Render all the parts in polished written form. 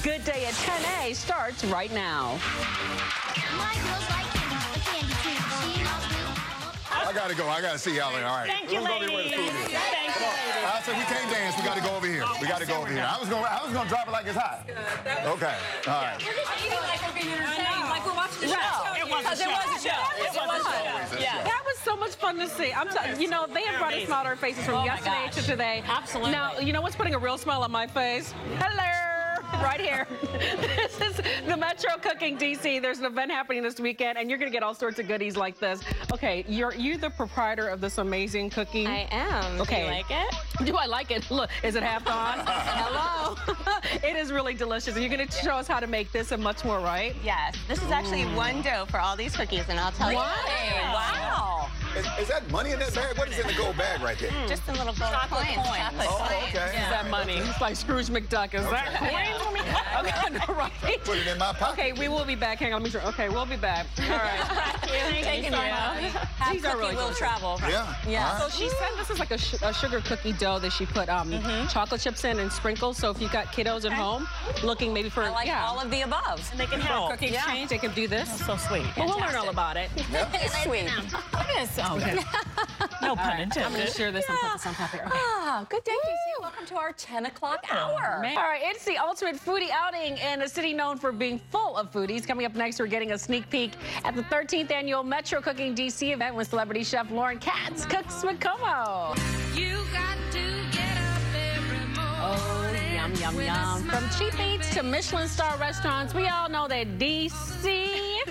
Good Day at 10 a starts right now. My girls like candy too. I gotta go. I gotta see y'all. All right. Thank you, ladies. Thank you, ladies. I said we can't dance. We gotta go over here. We gotta go over here. I was gonna drop it like it's hot. Okay. All right. We're just eating like we're being entertained, like we're watching the show. It was a show. Yeah. That was so much fun to see. I'm telling you, know, they have brought a smile to our faces from yesterday to today. Absolutely. Now, you know what's putting a real smile on my face? Hello. Right here. This is the Metro Cooking DC. There's an event happening this weekend, and you're going to get all sorts of goodies like this. Okay, you're the proprietor of this amazing cookie? I am. Okay. Do you like it? Do I like it? Look, is it half gone? Hello. It is really delicious. And you're going to show us how to make this and much more, right? Yes. This is actually one dough for all these cookies, and I'll tell you. Wow. Is that money in that bag? What is in the gold bag right there? Just a little gold coins. Oh, okay. Is that money? It's like Scrooge McDuck. Is that coins? Okay, right. Put it in my pocket. Okay, we will be back. Hang on, let me try. Okay, we'll be back. All right. Thank you so much. These are really will good. travel. Yeah. Yeah. So she said this is like a sugar cookie dough that she put chocolate chips in and sprinkles. So if you've got kiddos at home looking maybe for all of the above. And they can for a help. cookie exchange, they can do this. That's so sweet. Well, we'll learn all about it. It's sweet. Okay. No pun I'm intended. going to share this and put this on top here. Okay. Ah, good day, DC. Welcome to our 10 o'clock hour. All right, it's the ultimate foodie outing in a city known for being full of foodies. Coming up next, we're getting a sneak peek at the 13th annual Metro Cooking DC event with celebrity chef Lauren Katz cooks with Como. You got to get up every morning. Yum, yum, yum. From cheap eats to Michelin star restaurants, we all know that DC,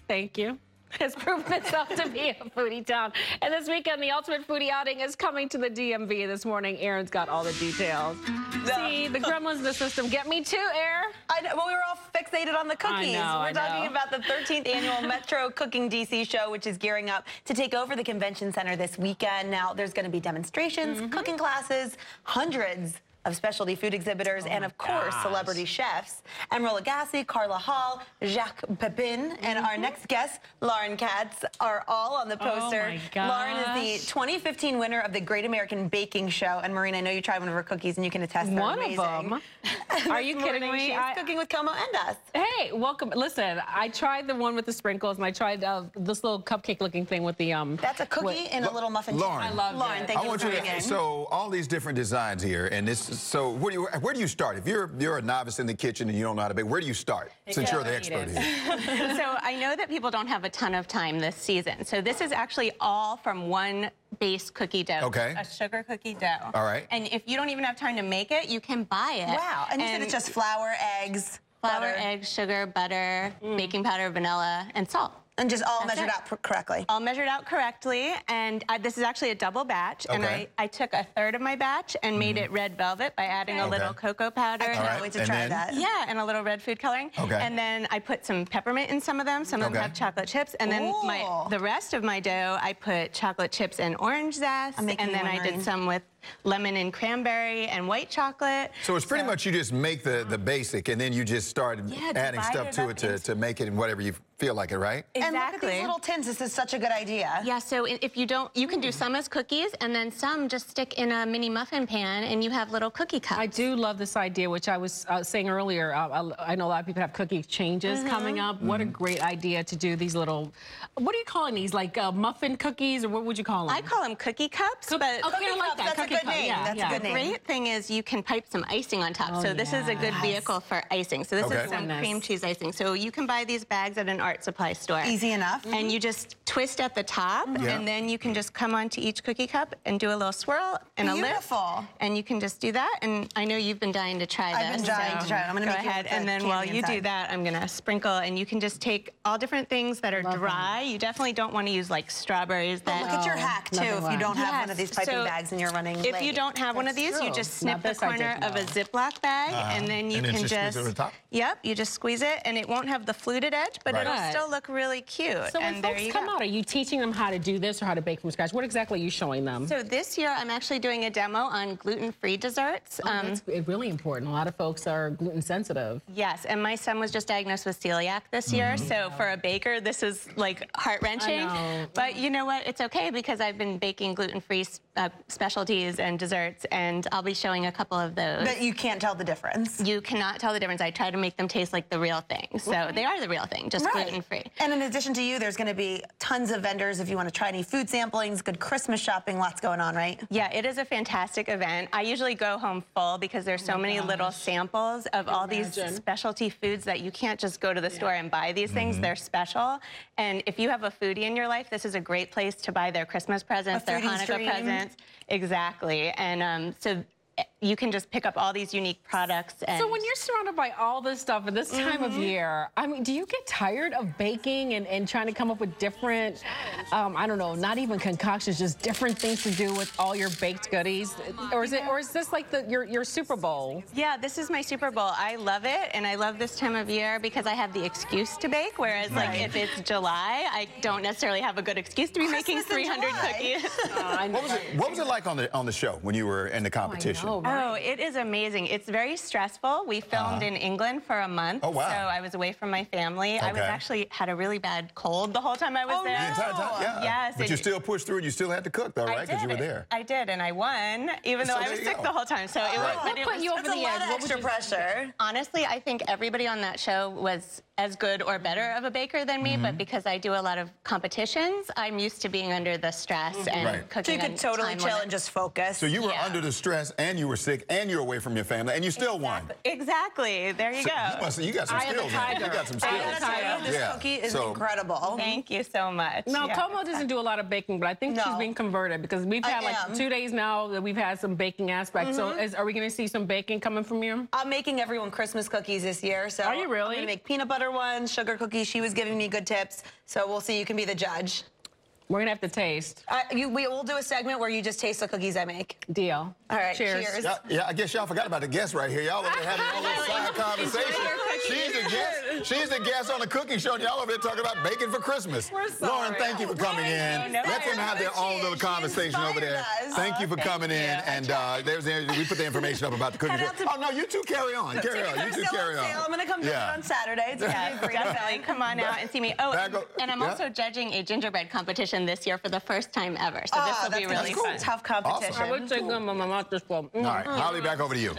thank you, has proven itself to be a foodie town. And this weekend, the ultimate foodie outing is coming to the DMV. This morning, Aaron's got all the details. See, the gremlins in the system. Get me too, Aaron. I know, well, we were all fixated on the cookies. I We're talking about the 13th annual Metro Cooking DC show, which is gearing up to take over the convention center this weekend. Now, there's going to be demonstrations, cooking classes, hundreds of specialty food exhibitors, and of course, celebrity chefs. Emeril Lagasse, Carla Hall, Jacques Pepin, and our next guest, Lauren Katz, are all on the poster. Oh my gosh. Lauren is the 2015 winner of the Great American Baking Show. And Maureen, I know you tried one of her cookies, and you can attest they're amazing. One of them. Are you kidding me? She's cooking with Como and us. Hey, welcome. Listen, I tried the one with the sprinkles, and I tried this little cupcake-looking thing with the That's a cookie in a little muffin. Lauren, I love Lauren, it. thank I you want for you coming to, in. so all these different designs here, and this. So where do you start? If you're a novice in the kitchen and you don't know how to bake, where do you start? Since you're the expert here. So I know that people don't have a ton of time this season. So this is actually all from one base cookie dough. Okay. A sugar cookie dough. All right. And if you don't even have time to make it, you can buy it. Wow, and you said it's just flour, eggs, butter. eggs, sugar, butter, baking powder, vanilla, and salt. And just all That's measured it. out correctly. All measured out correctly, and this is actually a double batch, and Okay. I took a third of my batch and made it red velvet by adding a little cocoa powder. I can't right, wait to and try then? that. Yeah, and a little red food coloring. Okay. And then I put some peppermint in some of them. Some of them Okay. have chocolate chips. And then Ooh. the rest of my dough, I put chocolate chips and orange zest. I'm making And then me I wondering. did some with lemon and cranberry and white chocolate. So it's pretty much you just make the basic, and then you just start adding divide stuff it to up it to make it in whatever you feel like it, right? And look at these little tins. This is such a good idea. Yeah, so if you don't, you can do some as cookies, and then some just stick in a mini muffin pan, and you have little cookie cups. I do love this idea, which I was saying earlier. I know a lot of people have cookie exchanges coming up. What a great idea to do these little, what are you calling these? Like muffin cookies, or what would you call them? I call them cookie cups, but okay, I like cups, that. that's a Cookie good cup, name. yeah, That's yeah. a good the name. great thing is you can pipe some icing on top. Oh, So this is a good vehicle for icing. So this Okay. is some Goodness. cream cheese icing. So you can buy these bags at an art supply store. Easy enough. And you just twist at the top, and then you can just come onto each cookie cup and do a little swirl and a lift. Beautiful. And you can just do that. And I know you've been dying to try this. I've been dying to try it. I'm gonna go make it ahead. with the And then while candy you do inside. that, I'm gonna sprinkle. And you can just take all different things that are dry. You definitely don't want to use like strawberries. But look at your hack, too, if you don't have one of these piping So bags and you're running If late. you don't have one of these, you just snip the this I corner didn't of a know. Ziploc bag, and then you And then can just squeeze it over the top? Yep, you just squeeze it, and it won't have the fluted edge, but Right. it'll still look really cute. So when and there folks you come go. out, are you teaching them how to do this or how to bake from scratch? What exactly are you showing them? So this year, I'm actually doing a demo on gluten-free desserts. That's really important. A lot of folks are gluten sensitive. Yes, and my son was just diagnosed with celiac this year, so for a baker, this is like heart-wrenching. I know. But you know what? It's okay because I've been baking gluten-free specialties cookies and desserts, and I'll be showing a couple of those. But you can't tell the difference. You cannot tell the difference. I try to make them taste like the real thing. So they are the real thing, just gluten-free. And in addition to you, there's going to be tons of vendors if you want to try any food samplings, good Christmas shopping, lots going on, right? Yeah, it is a fantastic event. I usually go home full because there's so many little samples of all these specialty foods that you can't just go to the store and buy these things. They're special. And if you have a foodie in your life, this is a great place to buy their Christmas presents, their Hanukkah presents. Exactly. And so you can just pick up all these unique products. And so when you're surrounded by all this stuff at this time of year, I mean, do you get tired of baking and trying to come up with different, I don't know, not even concoctions, just different things to do with all your baked goodies? Or is this like your Super Bowl? Yeah, this is my Super Bowl. I love it, and I love this time of year because I have the excuse to bake, whereas like if it's July, I don't necessarily have a good excuse to be making 300 cookies. What was it like on the show when you were in the competition? Oh, it is amazing. It's very stressful. We filmed in England for a month. Oh, wow. So I was away from my family. I was actually had a really bad cold the whole time I was there. The entire time? Yeah. Yes. But you still pushed through and you still had to cook, though, right? Because you were there. I did, and I won, even though I was sick the whole time. So it was, but it was you over the edge. What Extra pressure. honestly, I think everybody on that show was as good or better of a baker than me, but because I do a lot of competitions, I'm used to being under the stress and cooking. So you could totally chill and just focus. So you were under the stress, and you were sick, and you were away from your family, and you still won. Exactly. There you go. You got some skills. You got some skills. This cookie is incredible. Thank you so much. Now, Como doesn't do a lot of baking, but I think she's being converted because we've had like 2 days now that we've had some baking aspects. So are we going to see some baking coming from you? I'm making everyone Christmas cookies this year. So are you really? I'm going to make peanut butter ones, sugar cookies. She was giving me good tips. So we'll see. You can be the judge. We're going to have to taste. We will do a segment where you just taste the cookies I make. Deal. All right. Cheers. Yeah, I guess y'all forgot about the guest right here. Y'all over there having a little side conversation. She's the guest. She's the guest on the cooking show, and y'all over there talking about baking for Christmas. We're sorry. Lauren, thank you for coming in. Let them have their own little conversation over there. Thank you for coming in. And we put the information up about the cooking show. Oh, no, you two carry on. Carry on. You two carry on. I'm going to come visit on Saturday. It's going to be a great Definitely come on out and see me. Oh, and I'm also judging a gingerbread competition this year for the first time ever. So this will be really fun. Tough competition. Awesome. I would say good, my mouth just full. All right, Holly, back over to you.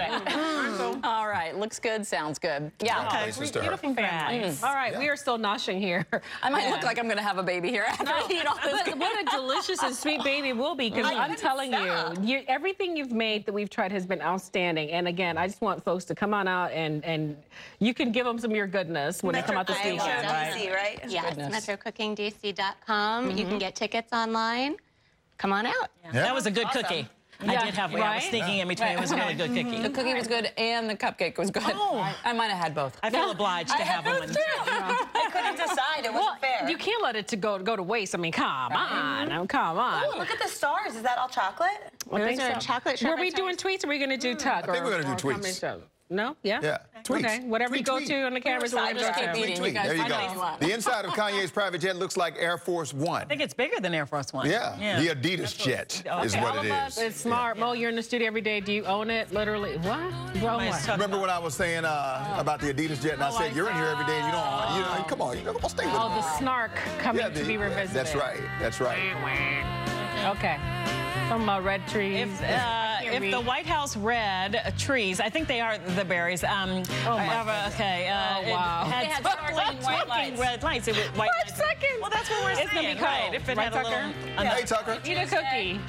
All right, looks good, sounds good. Yeah. Congratulations to her. Beautiful family. All right, we are still noshing here. I might look like I'm going to have a baby here after I eat all this. But what a delicious and sweet baby will be, because I'm telling you, everything you've made that we've tried has been outstanding. And again, I just want folks to come on out and you can give them some of your goodness when they come out this weekend. Right? Yes, metrocookingdc.com. You can get tickets online. Come on out. That was a good cookie. I did have one. I was thinking in between. It was a really good cookie. The cookie was good and the cupcake was good. Oh. I might have had both. I feel obliged to have one. I couldn't decide. It wasn't fair. You can't let it go to waste. I mean, come on. Come on. Oh, look at the stars. Is that all chocolate? Those are chocolate. Were we doing tweets or are we going to do tuck? I think we're going to do tweets. No? Yeah? Yeah. Tweets. Okay. Whatever you go to on the cameras, we're going to go to. Tweet. There you go. The inside of Kanye's private jet looks like Air Force One. I think it's bigger than Air Force One. Yeah. The Adidas jet is what it is. It's smart. Mo, you're in the studio every day. Do you own it? Literally. What? Remember when I was saying about the Adidas jet and I said, you're in here every day and you don't own it. You know, come on. Come on, stay with me. Oh, the snark coming to be revisited. That's right. That's right. Okay. From red trees. If the White House red trees, I think they are the berries. Wow. It had sparkling white lights. Red lights. 5 seconds. Well, that's what we're saying. It's going to be cold. Right. If it right, had a Tucker? little... Hey, Tucker. Eat a cookie.